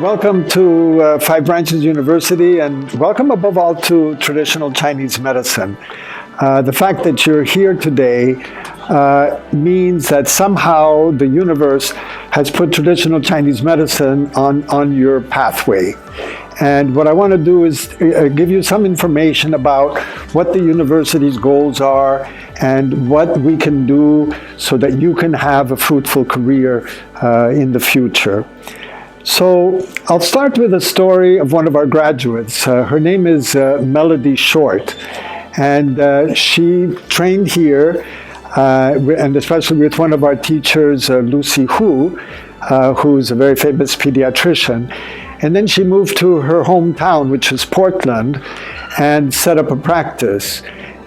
Welcome to Five Branches University, and welcome above all to traditional Chinese medicine. The fact that you're here today means that somehow the universe has put traditional Chinese medicine on your pathway. And what I want to do is give you some information about what the university's goals are and what we can do so that you can have a fruitful career in the future. So I'll start with a story of one of our graduates. Her name is Melody Short, and she trained here, and especially with one of our teachers, Lucy Hu, who's a very famous pediatrician. And then she moved to her hometown, which is Portland, and set up a practice.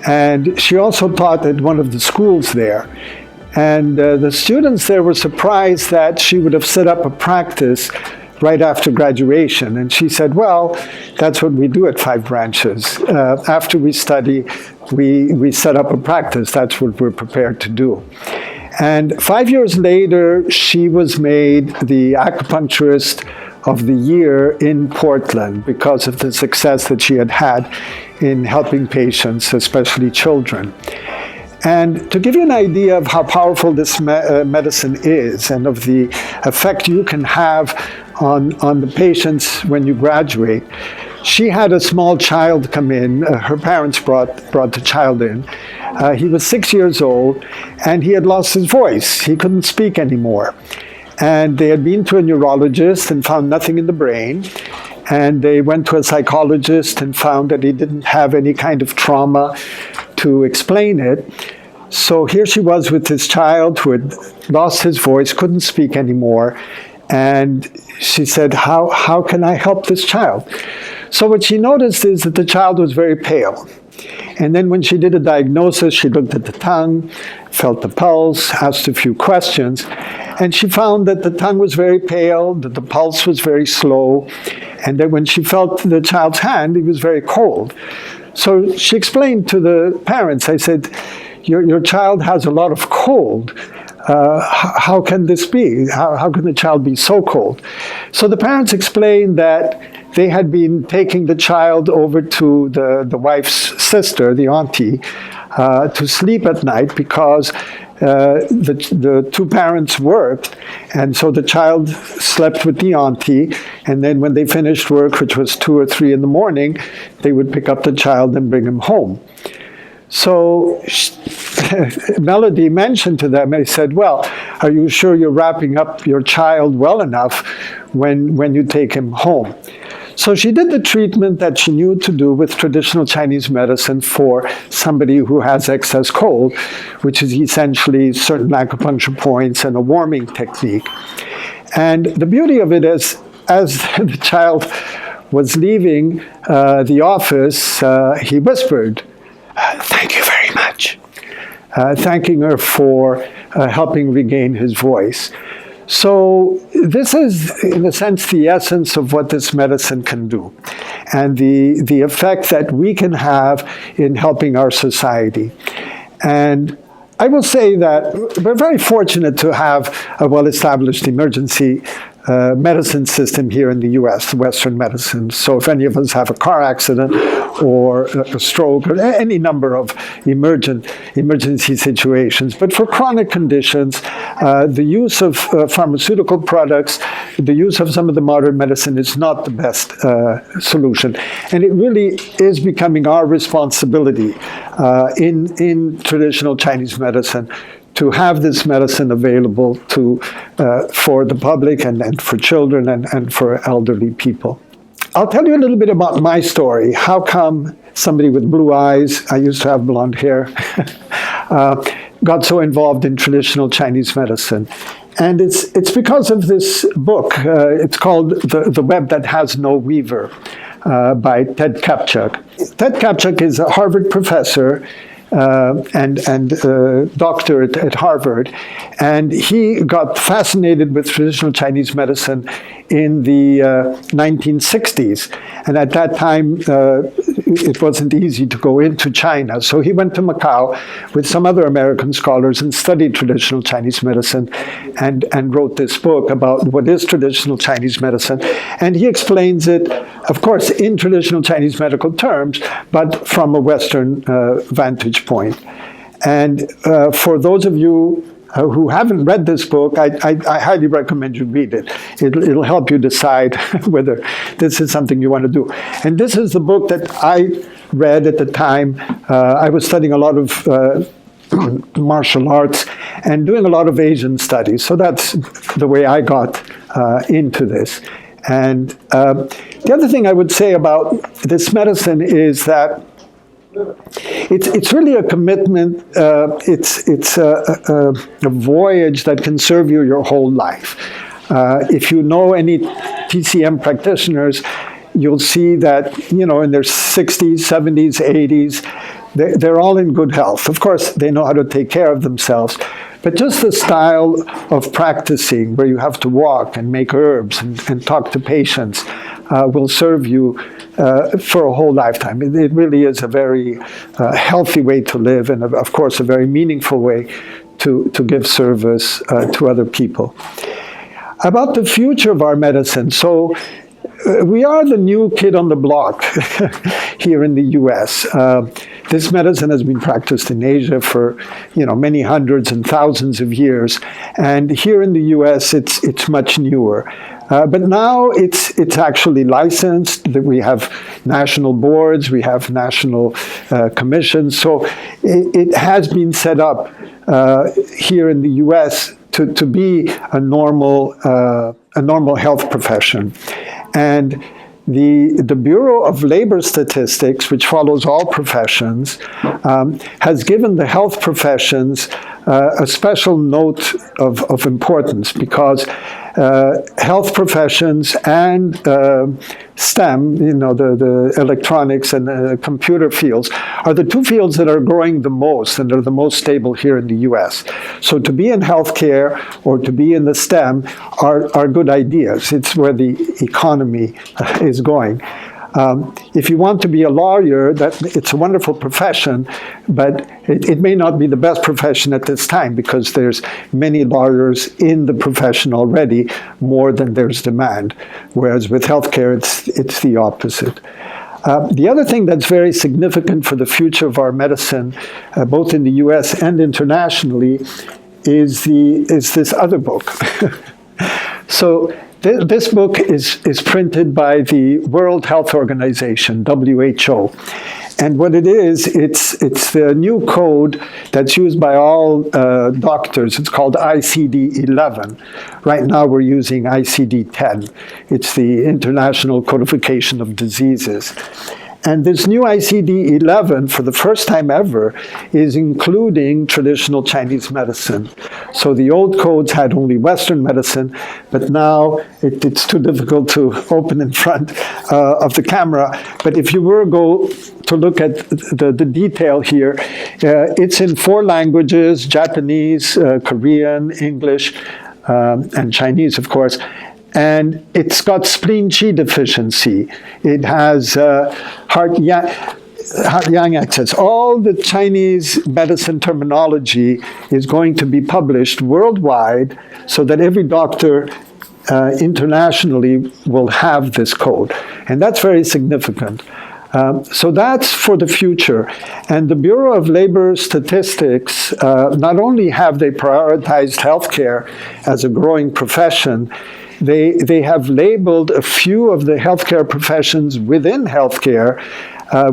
And she also taught at one of the schools there. And the students there were surprised that she would have set up a practice right after graduation. And she said, well, that's what we do at Five Branches. After we study, we set up a practice. That's what we're prepared to do. And 5 years later, she was made the acupuncturist of the year in Portland because of the success that she had in helping patients, especially children. And to give you an idea of how powerful this medicine is and of the effect you can have on the patients when you graduate, she had a small child come in. Her parents brought the child in. He was 6 years old, and he had lost his voice. He couldn't speak anymore. And they had been to a neurologist and found nothing in the brain. And they went to a psychologist and found that he didn't have any kind of trauma to explain it. So here she was with this child who had lost his voice, couldn't speak anymore. And she said, how can I help this child? So what she noticed is that the child was very pale. And then when she did a diagnosis, she looked at the tongue, felt the pulse, asked a few questions, and she found that the tongue was very pale, that the pulse was very slow, and that when she felt the child's hand, it was very cold. So she explained to the parents, I said, your child has a lot of cold. How can this be? How can the child be so cold? So the parents explained that they had been taking the child over to the wife's sister, the auntie, to sleep at night because the two parents worked, and so the child slept with the auntie, and then when they finished work, which was 2 or 3 in the morning, they would pick up the child and bring him home. So Melody mentioned to them, they said, well, are you sure you're wrapping up your child well enough when you take him home? So she did the treatment that she knew to do with traditional Chinese medicine for somebody who has excess cold, which is essentially certain acupuncture points and a warming technique. And the beauty of it is, as the child was leaving the office, he whispered, thank you very much, thanking her for helping regain his voice. So this is, in a sense, the essence of what this medicine can do and the effect that we can have in helping our society. And I will say that we're very fortunate to have a well-established emergency medicine system here in the US, Western medicine. So if any of us have a car accident or a stroke or any number of emergency situations, but for chronic conditions, the use of pharmaceutical products, the use of some of the modern medicine is not the best solution. And it really is becoming our responsibility in traditional Chinese medicine to have this medicine available for the public and for children and for elderly people. I'll tell you a little bit about my story. How come somebody with blue eyes, I used to have blonde hair, got so involved in traditional Chinese medicine. And it's because of this book. It's called The Web That Has No Weaver by Ted Kapchuk. Ted Kapchuk is a Harvard professor and doctor at Harvard, and he got fascinated with traditional Chinese medicine in the 1960s. And at that time, it wasn't easy to go into China. So he went to Macau with some other American scholars and studied traditional Chinese medicine and wrote this book about what is traditional Chinese medicine. And he explains it, of course, in traditional Chinese medical terms, but from a Western vantage point. And for those of you who haven't read this book, I highly recommend you read it. It'll help you decide whether this is something you want to do. And this is the book that I read at the time. I was studying a lot of martial arts and doing a lot of Asian studies. So that's the way I got into this. And the other thing I would say about this medicine is that it's really a commitment. It's a voyage that can serve you your whole life. If you know any TCM practitioners, you'll see that, you know, in their 60s, 70s, 80s, they're all in good health. Of course, they know how to take care of themselves. But just the style of practicing, where you have to walk and make herbs and talk to patients, will serve you for a whole lifetime. It really is a very healthy way to live, and of course a very meaningful way to give service to other people. About the future of our medicine, so we are the new kid on the block here in the U.S. This medicine has been practiced in Asia for, you know, many hundreds and thousands of years, and here in the U.S. it's much newer. But now it's actually licensed. We have national boards, we have national commissions. So it has been set up here in the U.S. to be a normal health profession. And the Bureau of Labor Statistics, which follows all professions, has given the health professions a special note of importance, because health professions and STEM, you know, the electronics and computer fields, are the two fields that are growing the most and are the most stable here in the U.S. So to be in healthcare or to be in the STEM are good ideas. It's where the economy is going. If you want to be a lawyer, it's a wonderful profession, but it may not be the best profession at this time, because there's many lawyers in the profession already, more than there's demand. Whereas with healthcare, it's the opposite. The other thing that's very significant for the future of our medicine, both in the U.S. and internationally, is this other book. So this book is printed by the World Health Organization, WHO. And what it is, it's the new code that's used by all doctors. It's called ICD-11. Right now we're using ICD-10. It's the International Codification of Diseases. And this new ICD-11, for the first time ever, is including traditional Chinese medicine. So the old codes had only Western medicine, but now it's too difficult to open in front of the camera. But if you were to look at the detail here, it's in 4 languages: Japanese, Korean, English, and Chinese, of course. And it's got spleen qi deficiency. It has heart-yang access. All the Chinese medicine terminology is going to be published worldwide, so that every doctor internationally will have this code. And that's very significant. So that's for the future. And the Bureau of Labor Statistics, not only have they prioritized healthcare as a growing profession, they have labeled a few of the healthcare professions within healthcare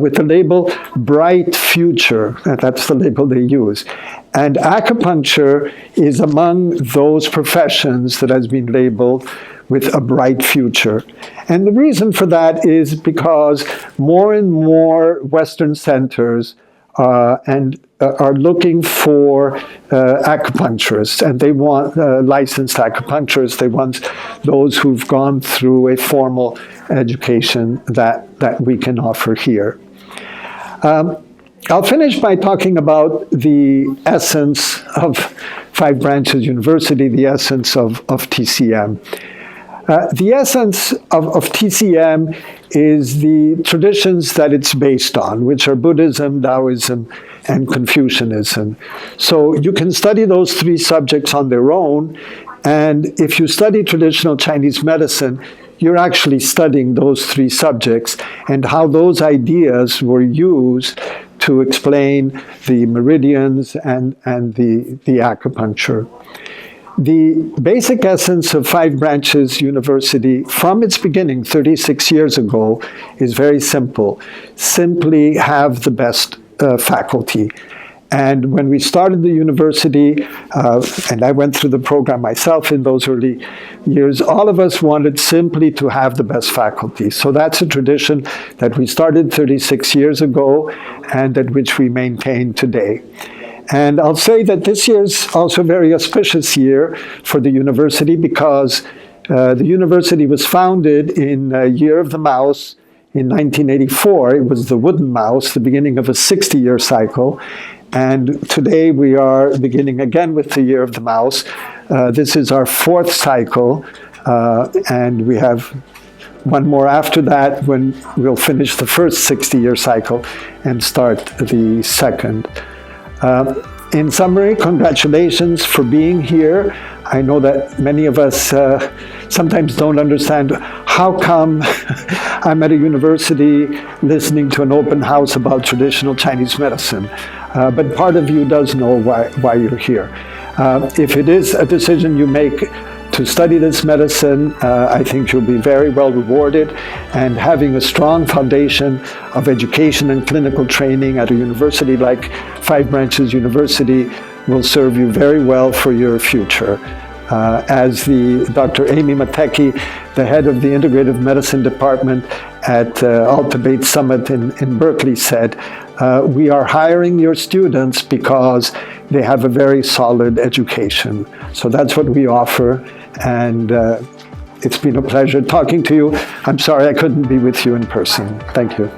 with the label Bright Future. That's the label they use. And acupuncture is among those professions that has been labeled with a bright future. And the reason for that is because more and more Western centers are looking for acupuncturists, and they want licensed acupuncturists. They want those who've gone through a formal education that we can offer here. I'll finish by talking about the essence of Five Branches University, the essence of TCM. The essence of TCM is the traditions that it's based on, which are Buddhism, Taoism, and Confucianism. So you can study those three subjects on their own, and if you study traditional Chinese medicine, you're actually studying those three subjects and how those ideas were used to explain the meridians and the acupuncture. The basic essence of Five Branches University from its beginning 36 years ago is very simple. Simply have the best faculty. And when we started the university, and I went through the program myself in those early years, all of us wanted simply to have the best faculty. So that's a tradition that we started 36 years ago and at which we maintain today. And I'll say that this year is also a very auspicious year for the university because the university was founded in Year of the Mouse in 1984. It was the wooden mouse, the beginning of a 60-year cycle. And today we are beginning again with the Year of the Mouse. This is our fourth cycle, and we have one more after that when we'll finish the first 60-year cycle and start the second. In summary, congratulations for being here. I know that many of us sometimes don't understand how come I'm at a university listening to an open house about traditional Chinese medicine. But part of you does know why you're here. If it is a decision you make to study this medicine, I think you'll be very well rewarded, and having a strong foundation of education and clinical training at a university like Five Branches University will serve you very well for your future. As Dr. Amy Matecki, the head of the Integrative Medicine Department at Alta Bates Summit in Berkeley said, we are hiring your students because they have a very solid education. So that's what we offer, and it's been a pleasure talking to you. I'm sorry I couldn't be with you in person. Thank you.